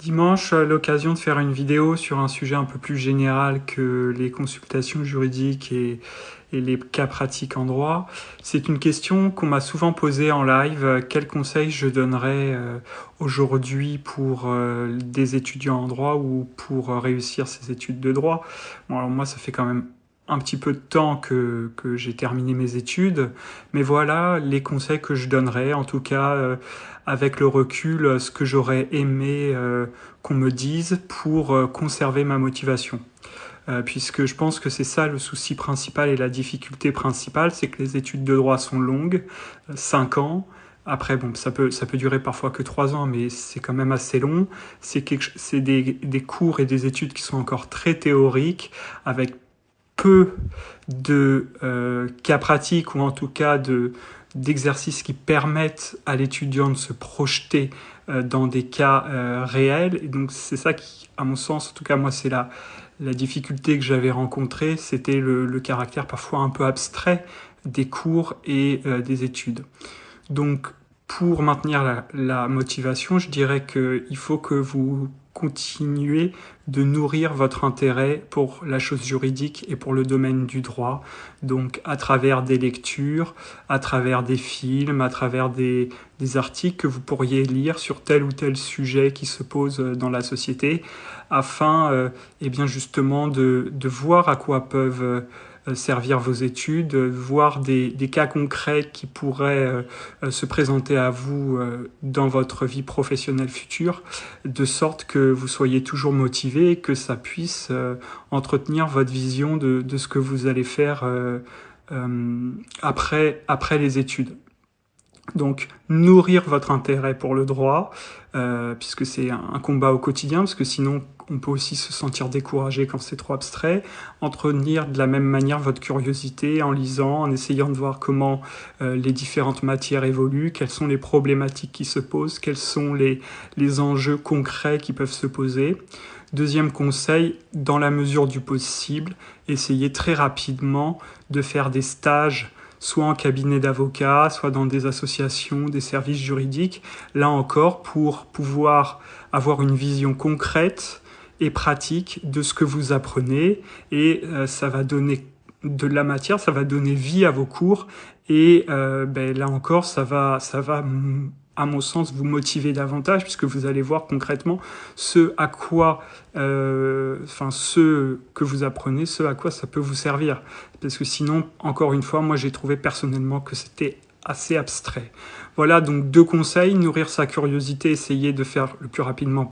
Dimanche, l'occasion de faire une vidéo sur un sujet un peu plus général que les consultations juridiques et les cas pratiques en droit. C'est une question qu'on m'a souvent posée en live. Quels conseils je donnerais aujourd'hui pour des étudiants en droit ou pour réussir ces études de droit? Bon, alors moi, ça fait quand même un petit peu de temps que j'ai terminé mes études, mais voilà les conseils que je donnerais, en tout cas avec le recul, ce que j'aurais aimé qu'on me dise pour conserver ma motivation. Puisque je pense que c'est ça le souci principal et la difficulté principale, c'est que les études de droit sont longues, 5 ans. Après, bon, ça peut durer parfois que 3 ans, mais c'est quand même assez long. C'est des cours et des études qui sont encore très théoriques, avec peu de cas pratiques, ou en tout cas d'exercices qui permettent à l'étudiant de se projeter dans des cas réels. Et donc c'est ça qui, à mon sens, en tout cas moi, c'est la difficulté que j'avais rencontrée, c'était le caractère parfois un peu abstrait des cours et des études. Donc pour maintenir la motivation, je dirais qu'il faut que vous continuez de nourrir votre intérêt pour la chose juridique et pour le domaine du droit, donc à travers des lectures, à travers des films, à travers des articles que vous pourriez lire sur tel ou tel sujet qui se pose dans la société, afin eh bien justement de voir à quoi peuvent servir vos études, voir des cas concrets qui pourraient se présenter à vous dans votre vie professionnelle future, de sorte que vous soyez toujours motivé et que ça puisse entretenir votre vision de ce que vous allez faire après les études. Donc, nourrir votre intérêt pour le droit, puisque c'est un combat au quotidien, parce que sinon, on peut aussi se sentir découragé quand c'est trop abstrait. Entretenir de la même manière votre curiosité en lisant, en essayant de voir comment les différentes matières évoluent, quelles sont les problématiques qui se posent, quels sont les enjeux concrets qui peuvent se poser. Deuxième conseil, dans la mesure du possible, essayez très rapidement de faire des stages soit en cabinet d'avocat, soit dans des associations, des services juridiques, là encore pour pouvoir avoir une vision concrète et pratique de ce que vous apprenez, et ça va donner de la matière, ça va donner vie à vos cours, et là encore ça va à mon sens, vous motiver davantage, puisque vous allez voir concrètement ce que vous apprenez, ce à quoi ça peut vous servir. Parce que sinon, encore une fois, moi j'ai trouvé personnellement que c'était assez abstrait. Voilà, donc 2 conseils: nourrir sa curiosité, essayer de faire le plus rapidement